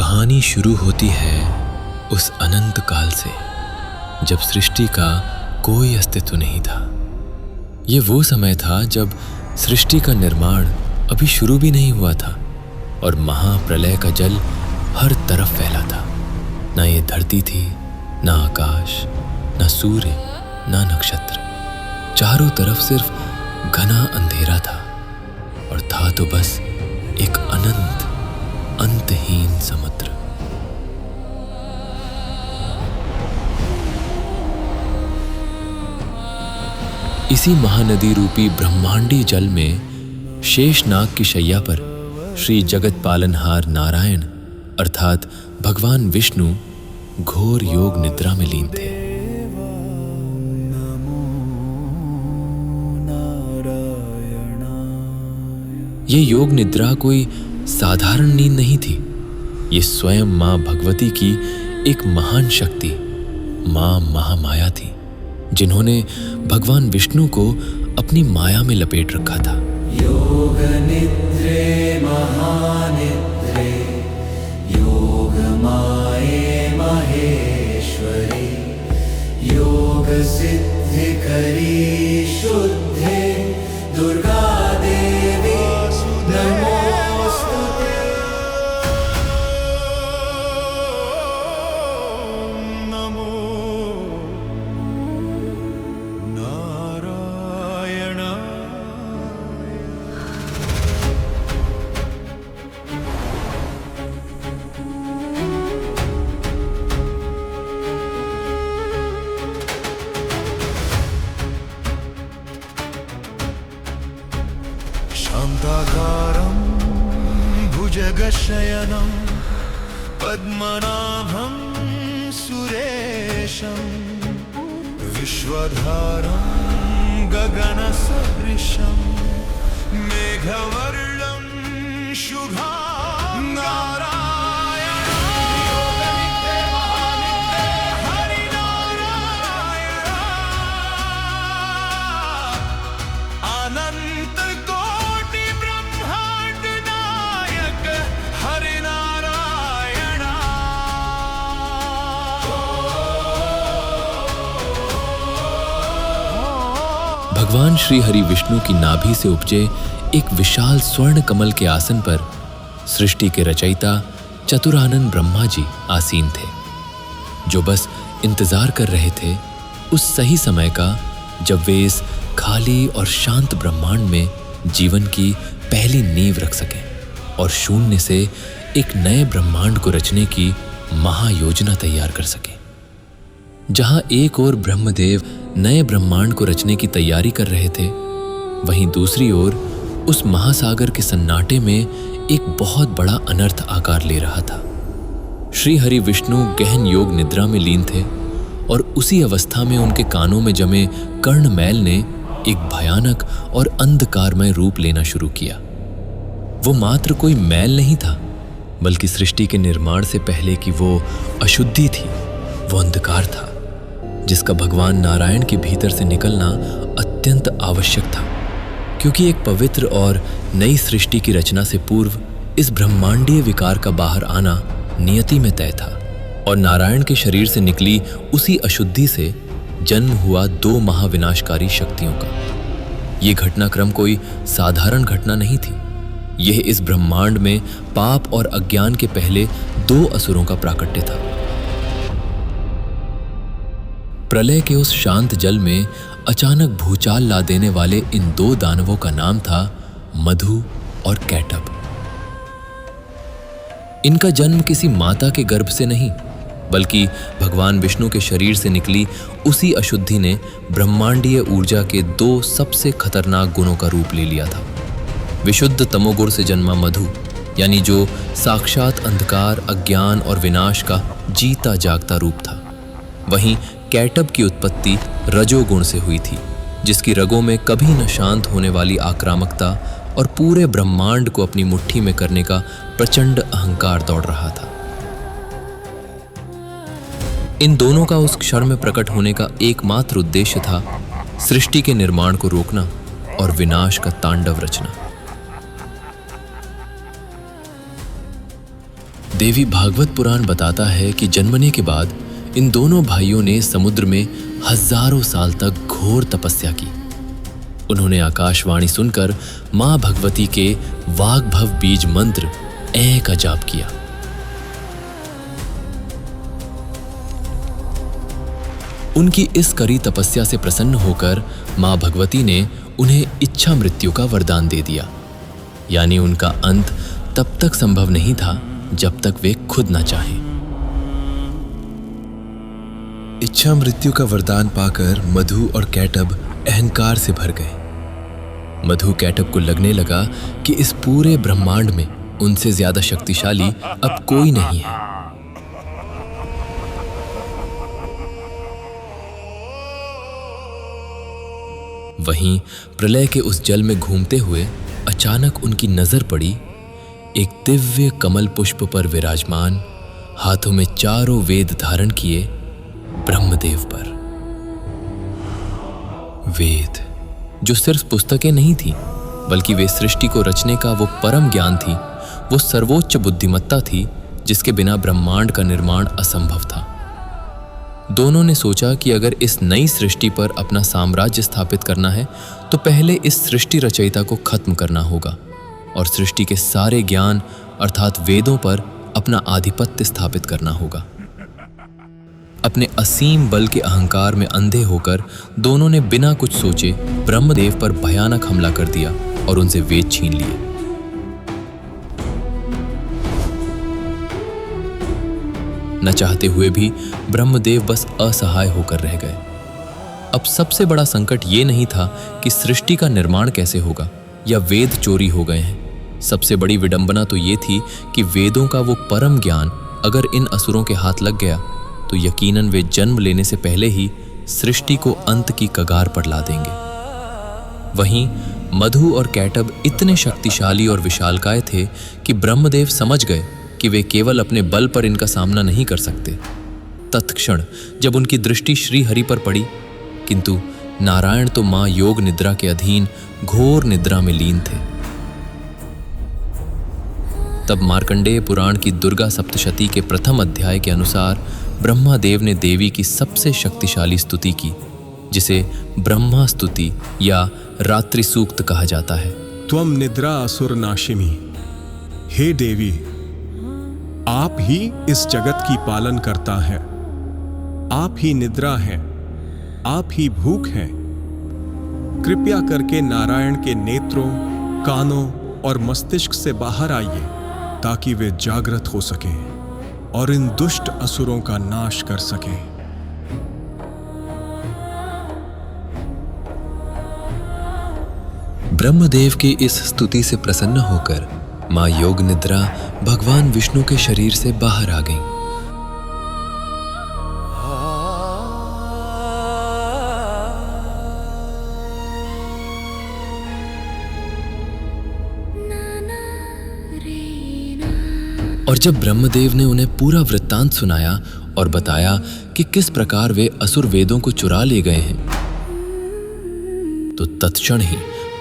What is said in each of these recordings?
कहानी शुरू होती है उस अनंत काल से जब सृष्टि का कोई अस्तित्व नहीं था। ये वो समय था जब सृष्टि का निर्माण अभी शुरू भी नहीं हुआ था और महाप्रलय का जल हर तरफ फैला था। ना ये धरती थी, ना आकाश, ना सूर्य, ना नक्षत्र। चारों तरफ सिर्फ घना अंधेरा था और था तो बस एक अनंत अंतहीन समुद्र। इसी महानदी रूपी ब्रह्मांडी जल में शेषनाग की शैया पर श्री जगत पालनहार नारायण अर्थात भगवान विष्णु घोर योग निद्रा में लीन थे। ये योग निद्रा कोई साधारण नींद नहीं थी। ये स्वयं मां भगवती की एक महान शक्ति मां महामाया थी, जिन्होंने भगवान विष्णु को अपनी माया में लपेट रखा था। योग निद्रे महानिद्रे योग माये महेश्वरी योग सिद्धि करी शुद्धे दुर्गा देवी नमोस्तुते। नमो शान्ताकारं भुजगशयनं पद्मनाभं सुरेशं विश्वधारं गगनसदृशं मेघवर्णं शुभां नारायण। योगनिद्रे महानिद्रे हरिनारायण अनंत भगवान श्री हरि विष्णु की नाभि से उपजे एक विशाल स्वर्ण कमल के आसन पर सृष्टि के रचयिता चतुरानन ब्रह्मा जी आसीन थे, जो बस इंतजार कर रहे थे उस सही समय का जब वे इस खाली और शांत ब्रह्मांड में जीवन की पहली नींव रख सकें और शून्य से एक नए ब्रह्मांड को रचने की महायोजना तैयार कर सकें। जहां एक ओर ब्रह्मदेव नए ब्रह्मांड को रचने की तैयारी कर रहे थे, वहीं दूसरी ओर उस महासागर के सन्नाटे में एक बहुत बड़ा अनर्थ आकार ले रहा था। श्री हरि विष्णु गहन योग निद्रा में लीन थे और उसी अवस्था में उनके कानों में जमे कर्णमैल ने एक भयानक और अंधकारमय रूप लेना शुरू किया। वो मात्र कोई मैल नहीं था, बल्कि सृष्टि के निर्माण से पहले की वो अशुद्धि थी, वो अंधकार था जिसका भगवान नारायण के भीतर से निकलना अत्यंत आवश्यक था, क्योंकि एक पवित्र और नई सृष्टि की रचना से पूर्व इस ब्रह्मांडीय विकार का बाहर आना नियति में तय था और नारायण के शरीर से निकली उसी अशुद्धि से जन्म हुआ दो महाविनाशकारी शक्तियों का। ये घटनाक्रम कोई साधारण घटना नहीं थी। यह इस ब्रह्मांड में पाप और अज्ञान के पहले दो असुरों का प्राकट्य था। प्रलय के उस शांत जल में अचानक भूचाल ला देने वाले इन दो दानवों का नाम था मधु और कैटभ। इनका जन्म किसी माता के गर्भ से नहीं, बल्कि भगवान विष्णु के शरीर से निकली उसी अशुद्धि ने ब्रह्मांडीय ऊर्जा के दो सबसे खतरनाक गुणों का रूप ले लिया था। विशुद्ध तमोगुण से जन्मा मधु, यानी जो साक्षात अंधकार, अज्ञान और विनाश का जीता जागता रूप था। वहीं कैटभ की उत्पत्ति रजोगुण से हुई थी, जिसकी रगों में कभी न शांत होने वाली आक्रामकता और पूरे ब्रह्मांड को अपनी मुट्ठी में करने का प्रचंड अहंकार दौड़ रहा था। इन दोनों का उस क्षण में प्रकट होने का एकमात्र उद्देश्य था सृष्टि के निर्माण को रोकना और विनाश का तांडव रचना। देवी भागवत पुराण बताता है कि जन्मने के बाद इन दोनों भाइयों ने समुद्र में हजारों साल तक घोर तपस्या की। उन्होंने आकाशवाणी सुनकर मां भगवती के वाग्भव बीज मंत्र ऐ का जाप किया। उनकी इस कड़ी तपस्या से प्रसन्न होकर मां भगवती ने उन्हें इच्छा मृत्यु का वरदान दे दिया, यानी उनका अंत तब तक संभव नहीं था जब तक वे खुद न चाहें। इच्छा मृत्यु का वरदान पाकर मधु और कैटब अहंकार से भर गए। मधु कैटब को लगने लगा कि इस पूरे ब्रह्मांड में उनसे ज्यादा शक्तिशाली अब कोई नहीं है। वहीं प्रलय के उस जल में घूमते हुए अचानक उनकी नजर पड़ी एक दिव्य कमल पुष्प पर विराजमान, हाथों में चारों वेद धारण किए ब्रह्मदेव पर। वेद जो सिर्फ पुस्तकें नहीं थी, बल्कि वे सृष्टि को रचने का वो परम ज्ञान थी, वो सर्वोच्च बुद्धिमत्ता थी जिसके बिना ब्रह्मांड का निर्माण असंभव था। दोनों ने सोचा कि अगर इस नई सृष्टि पर अपना साम्राज्य स्थापित करना है तो पहले इस सृष्टि रचयिता को खत्म करना होगा और सृष्टि के सारे ज्ञान अर्थात वेदों पर अपना आधिपत्य स्थापित करना होगा। अपने असीम बल के अहंकार में अंधे होकर दोनों ने बिना कुछ सोचे ब्रह्मदेव पर भयानक हमला कर दिया और उनसे वेद छीन लिए। न चाहते हुए भी ब्रह्मदेव बस असहाय होकर रह गए। अब सबसे बड़ा संकट ये नहीं था कि सृष्टि का निर्माण कैसे होगा या वेद चोरी हो गए हैं। सबसे बड़ी विडंबना तो ये थी कि वेदों का वो परम ज्ञान अगर इन असुरों के हाथ लग गया तो यकीनन वे जन्म लेने से पहले ही सृष्टि को अंत की कगार पर ला देंगे। वहीं मधु और कैटब इतने शक्तिशाली और विशालकाय थे कि ब्रह्मदेव समझ गए कि वे केवल अपने बल पर इनका सामना नहीं कर सकते। तत्क्षण जब उनकी दृष्टि श्री हरि पर पड़ी, किंतु नारायण तो मां योग निद्रा के अधीन घोर निद्रा में लीन थे। तब मार्कंडेय पुराण की दुर्गा सप्तशती के प्रथम अध्याय के अनुसार ब्रह्मादेव ने देवी की सबसे शक्तिशाली स्तुति की, जिसे ब्रह्मा स्तुति या रात्रि सूक्त कहा जाता है। त्वम निद्रा असुर नाशिनी, हे देवी, आप ही इस जगत की पालन करता है। आप ही निद्रा है, आप ही भूख है। कृपया करके नारायण के नेत्रों, कानों और मस्तिष्क से बाहर आइए ताकि वे जागृत हो सकें और इन दुष्ट असुरों का नाश कर सकें। ब्रह्मदेव की इस स्तुति से प्रसन्न होकर मां योग निद्रा भगवान विष्णु के शरीर से बाहर आ गईं। और जब ब्रह्मदेव ने उन्हें पूरा वृत्तांत सुनाया और बताया कि किस प्रकार वे असुर वेदों को चुरा ले गए हैं, तो तत्क्षण ही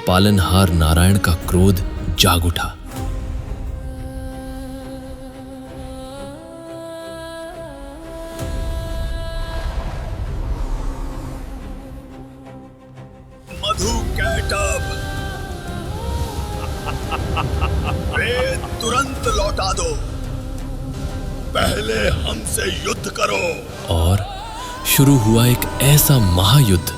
पालनहार नारायण का क्रोध जाग उठा। मधु कैटब, वेद तुरंत लौटा दो, पहले हमसे युद्ध करो। और शुरू हुआ एक ऐसा महायुद्ध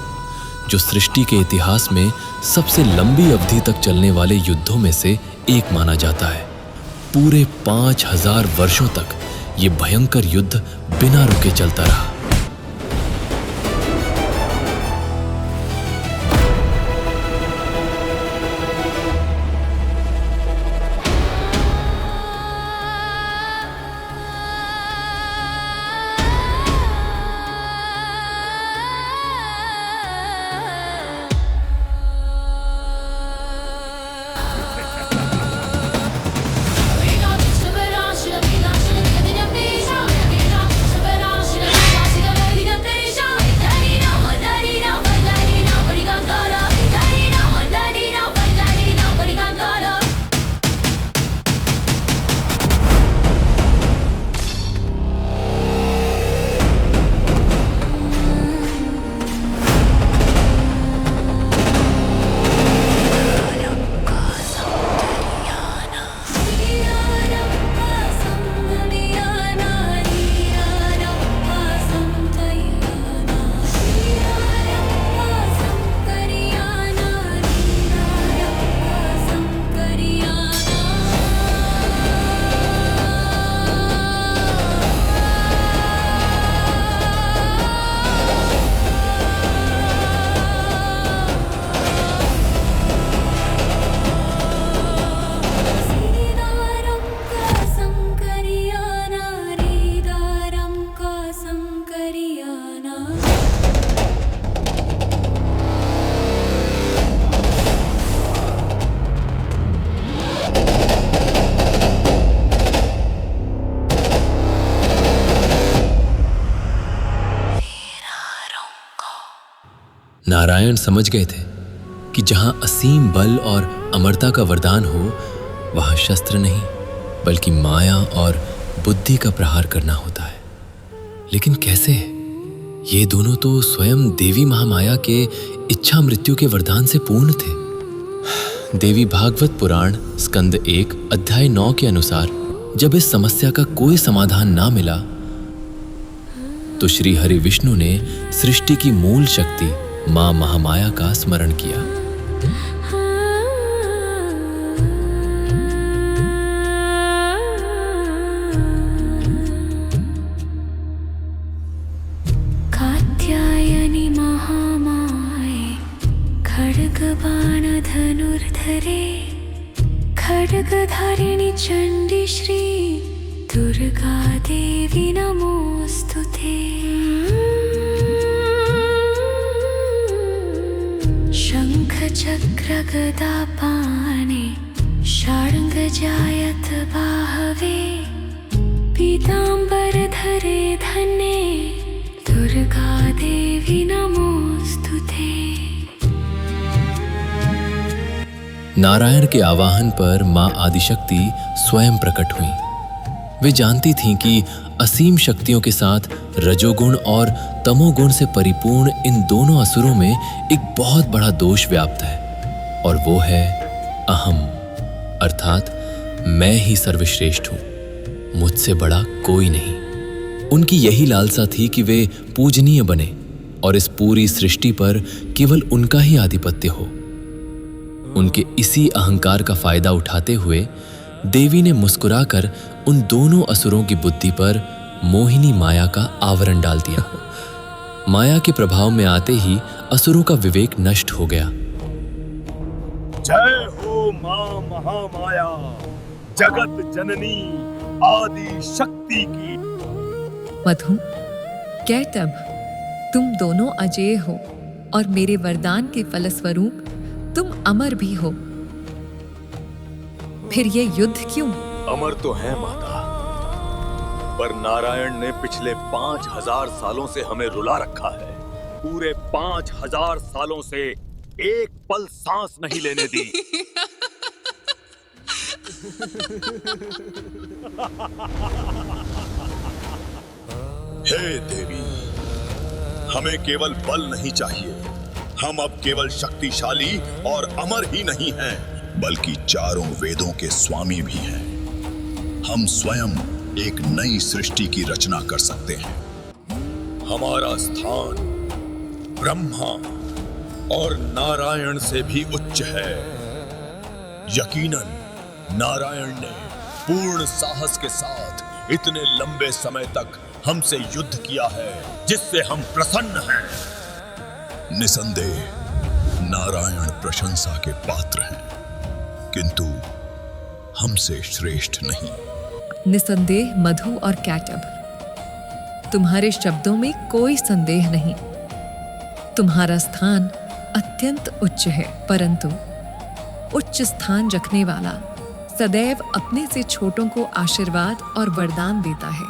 जो सृष्टि के इतिहास में सबसे लंबी अवधि तक चलने वाले युद्धों में से एक माना जाता है। पूरे 5000 वर्षों तक ये भयंकर युद्ध बिना रुके चलता रहा। नारायण समझ गए थे कि जहां असीम बल और अमरता का वरदान हो, वहां शस्त्र नहीं बल्कि माया और बुद्धि का प्रहार करना होता है। लेकिन कैसे? ये दोनों तो स्वयं देवी महामाया के इच्छा मृत्यु के वरदान से पूर्ण थे। देवी भागवत पुराण स्कंद 1 अध्याय 9 के अनुसार जब इस समस्या का कोई समाधान ना मिला तो श्री हरि विष्णु ने सृष्टि की मूल शक्ति मां महामाया का स्मरण किया। कात्यायनी महामाये खड्गबाण धनुर्धरे खड्गधारिणी चण्डी श्री दुर्गा देवी नमोस्तुते। शंख चक्र गदा पाणे शार्ङ्ग जायत बाहवे पीताम्बर धरे धने दुर्गा देवी नमोस्तुते। नारायण के आवाहन पर मां आदिशक्ति स्वयं प्रकट हुई। वे जानती थीं कि असीम शक्तियों के साथ रजोगुण और तमोगुण से परिपूर्ण इन दोनों असुरों में एक बहुत बड़ा दोष व्याप्त है, और वो है अहम, अर्थात मैं ही सर्वश्रेष्ठ हूं, मुझसे बड़ा कोई नहीं। उनकी यही लालसा थी कि वे पूजनीय बने और इस पूरी सृष्टि पर केवल उनका ही आधिपत्य हो। उनके इसी अहंकार का फायदा उठाते हुए देवी ने मुस्कुराकर उन दोनों असुरों की बुद्धि पर मोहिनी माया का आवरण डाल दिया। माया के प्रभाव में आते ही असुरों का विवेक नष्ट हो गया। जय हो मां महामाया, जगत जननी आदि शक्ति की। मधु, कैटब, तुम दोनों अजेय हो और मेरे वरदान के फलस्वरूप तुम अमर भी हो। फिर ये युद्ध क्यों? अमर तो है माता, पर नारायण ने पिछले 5000 सालों से हमें रुला रखा है। पूरे 5000 सालों से एक पल सांस नहीं लेने दी। हे देवी, हमें केवल बल नहीं चाहिए। हम अब केवल शक्तिशाली और अमर ही नहीं हैं, बल्कि चारों वेदों के स्वामी भी हैं। हम स्वयं एक नई सृष्टि की रचना कर सकते हैं। हमारा स्थान ब्रह्मा और नारायण से भी उच्च है। यकीनन नारायण ने पूर्ण साहस के साथ इतने लंबे समय तक हमसे युद्ध किया है, जिससे हम प्रसन्न हैं। निसंदेह नारायण प्रशंसा के पात्र हैं, किंतु हमसे श्रेष्ठ नहीं। निसंदेह मधु और कैटब, तुम्हारे शब्दों में कोई संदेह नहीं। तुम्हारा स्थान अत्यंत उच्च है, परंतु उच्च स्थान रखने वाला सदैव अपने से छोटों को आशीर्वाद और वरदान देता है।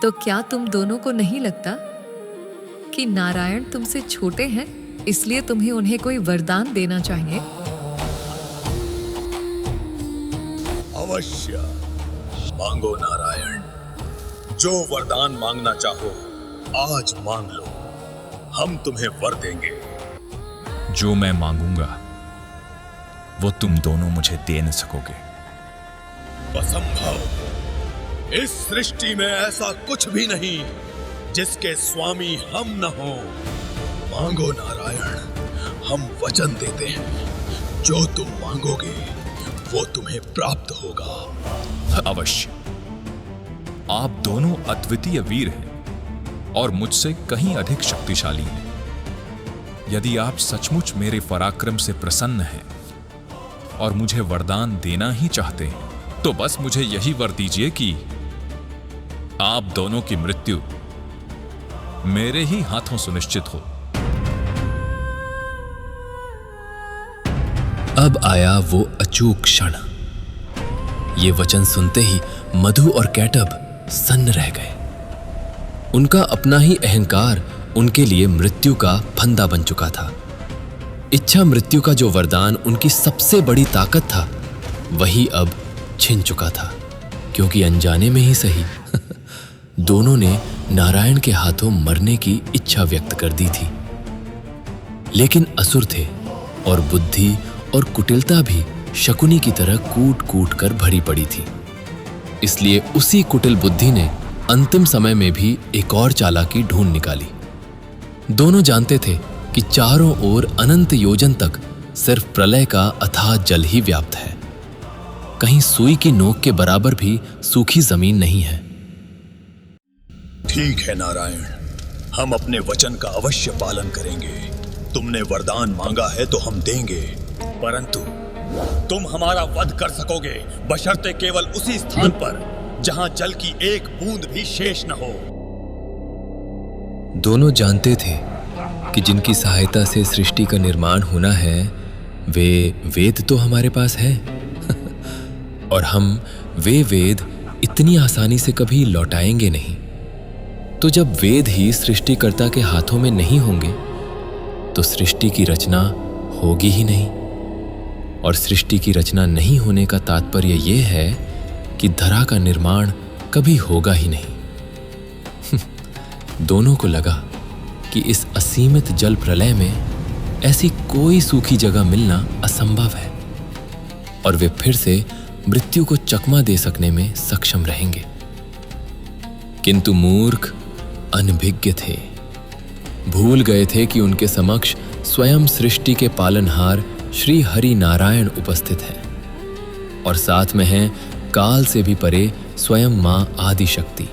तो क्या तुम दोनों को नहीं लगता कि नारायण तुमसे छोटे हैं, इसलिए तुम्हें उन्हें कोई वरदान देना चाहिए? अवश्य मांगो नारायण, जो वरदान मांगना चाहो आज मांग लो, हम तुम्हें वर देंगे। जो मैं मांगूंगा वो तुम दोनों मुझे दे न सकोगे। असंभव, इस सृष्टि में ऐसा कुछ भी नहीं जिसके स्वामी हम न हो। मांगो नारायण, हम वचन देते हैं, जो तुम मांगोगे वो तुम्हें प्राप्त होगा। अवश्य। आप दोनों अद्वितीय वीर हैं और मुझसे कहीं अधिक शक्तिशाली हैं। यदि आप सचमुच मेरे पराक्रम से प्रसन्न हैं और मुझे वरदान देना ही चाहते हैं, तो बस मुझे यही वर दीजिए कि आप दोनों की मृत्यु मेरे ही हाथों सुनिश्चित हो। अब आया वो अचूक क्षण। ये वचन सुनते ही मधु और कैटब सन्न रह गए। उनका अपना ही अहंकार उनके लिए मृत्यु का फंदा बन चुका था। इच्छा मृत्यु का जो वरदान उनकी सबसे बड़ी ताकत था, वही अब छिन चुका था, क्योंकि अनजाने में ही सही दोनों ने नारायण के हाथों मरने की इच्छा व्यक्त कर दी थी। लेकिन असुर थे और बुद्धि और कुटिलता भी शकुनी की तरह कूट कूट कर भरी पड़ी थी। इसलिए उसी कुटिल बुद्धि ने अंतिम समय में भी एक और चालाकी ढूंढ निकाली। दोनों जानते थे कि चारों ओर अनंत योजन तक सिर्फ प्रलय का अथाह जल ही व्याप्त है। कहीं सुई की नोक के बराबर भी सूखी जमीन नहीं है। ठीक है नारायण, हम अपने वचन का अवश्य पालन करेंगे। तुमने वरदान मांगा है तो हम देंगे, परंतु तुम हमारा वध कर सकोगे बशर्ते केवल उसी स्थान पर जहां जल की एक बूंद भी शेष न हो। दोनों जानते थे कि जिनकी सहायता से सृष्टि का निर्माण होना है, वे वेद तो हमारे पास है और हम वे वेद इतनी आसानी से कभी लौटाएंगे नहीं। तो जब वेद ही सृष्टिकर्ता के हाथों में नहीं होंगे तो सृष्टि की रचना होगी ही नहीं, और सृष्टि की रचना नहीं होने का तात्पर्य यह है कि धरा का निर्माण कभी होगा ही नहीं। दोनों को लगा कि इस असीमित जल प्रलय में ऐसी कोई सूखी जगह मिलना असंभव है और वे फिर से मृत्यु को चकमा दे सकने में सक्षम रहेंगे। किंतु मूर्ख अनभिज्ञ थे, भूल गए थे कि उनके समक्ष स्वयं सृष्टि के पालनहार श्री हरि नारायण उपस्थित हैं और साथ में हैं काल से भी परे स्वयं मां आदि शक्ति,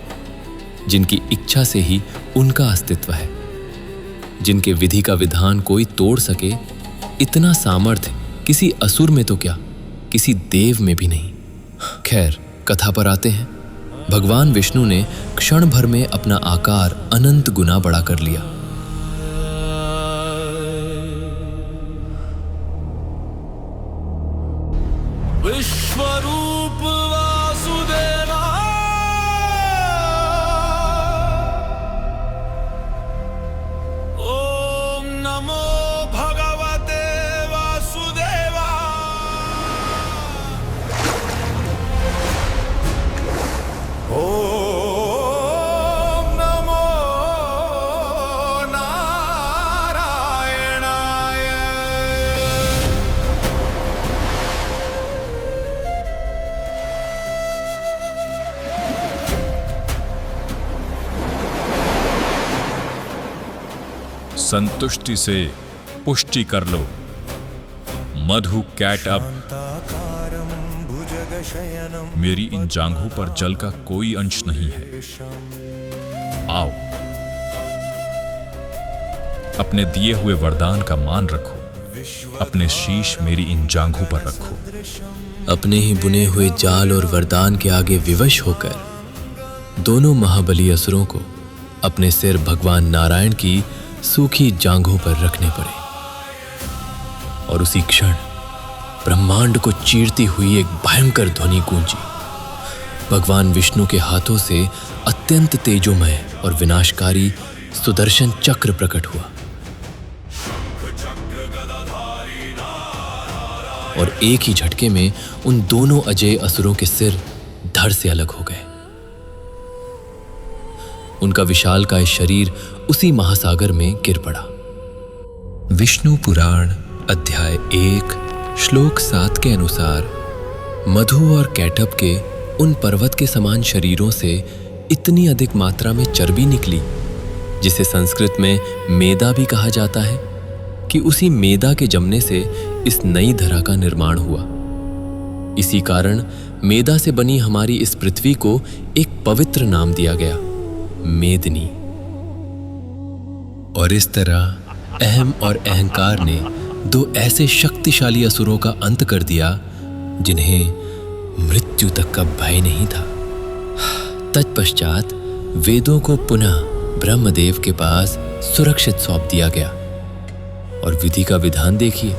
जिनकी इच्छा से ही उनका अस्तित्व है, जिनके विधि का विधान कोई तोड़ सके इतना सामर्थ्य किसी असुर में तो क्या, किसी देव में भी नहीं। खैर, कथा पर आते हैं। भगवान विष्णु ने क्षण भर में अपना आकार अनंत गुना बड़ा कर लिया। विश्वरूप वासुदेवा ओम नमो भगवते वासुदेवा ओम नमो नारायणाय। संतुष्टि से पुष्टि कर लो। मधु कैट अब मेरी इन जांघों पर जल का कोई अंश नहीं है। आओ, अपने दिए हुए वरदान का मान रखो, अपने शीश मेरी इन जांघों पर रखो। अपने ही बुने हुए जाल और वरदान के आगे विवश होकर दोनों महाबली असुरों को अपने सिर भगवान नारायण की सूखी जांघों पर रखने पड़े और उसी क्षण ब्रह्मांड को चीरती हुई एक भयंकर ध्वनि गूंजी। भगवान विष्णु के हाथों से अत्यंत तेजोमय और विनाशकारी सुदर्शन चक्र प्रकट हुआ और एक ही झटके में उन दोनों अजय असुरों के सिर धड़ से अलग हो गए। उनका विशालकाय शरीर उसी महासागर में गिर पड़ा। विष्णु पुराण अध्याय 1 श्लोक 7 के अनुसार मधु और कैटभ के उन पर्वत के समान शरीरों से इतनी अधिक मात्रा में चर्बी निकली, जिसे संस्कृत में मेदा भी कहा जाता है, कि उसी मेदा के जमने से इस नई धरा का निर्माण हुआ। इसी कारण मेदा से बनी हमारी इस पृथ्वी को एक पवित्र नाम दिया गया, मेदिनी। और इस तरह अहम और अहंकार ने दो ऐसे शक्तिशाली असुरों का अंत कर दिया जिन्हें मृत्यु तक का भय नहीं था। तत्पश्चात वेदों को पुनः ब्रह्मदेव के पास सुरक्षित सौंप दिया गया और विधि का विधान देखिए।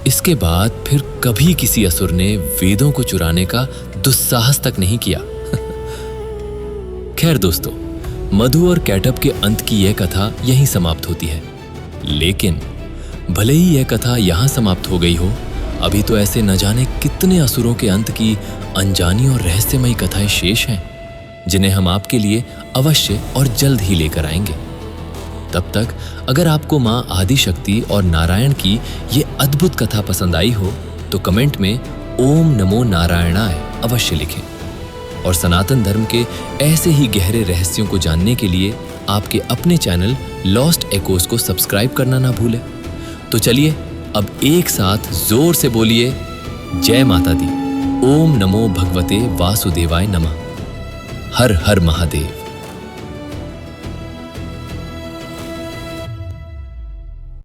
इसके बाद फिर कभी किसी असुर ने वेदों को चुराने का दुस्साहस तक नहीं किया। खैर दोस्तों, मधु और कैटअप के अंत की यह कथा यहीं समाप्त होती है। लेकिन भले ही यह कथा यहां समाप्त हो गई हो, अभी तो ऐसे न जाने कितने असुरों के अंत की अनजानी और रहस्यमयी कथाएं शेष हैं, जिन्हें हम आपके लिए अवश्य और जल्द ही लेकर आएंगे। तब तक अगर आपको मां आदिशक्ति और नारायण की ये अद्भुत कथा पसंद आई हो तो कमेंट में ओम नमो नारायणाय अवश्य लिखें। और सनातन धर्म के ऐसे ही गहरे रहस्यों को जानने के लिए आपके अपने चैनल लॉस्ट एकोस को सब्सक्राइब करना ना भूलें। तो चलिए अब एक साथ जोर से बोलिए, जय माता दी। ओम नमो भगवते वासुदेवाय नमः। हर हर महादेव।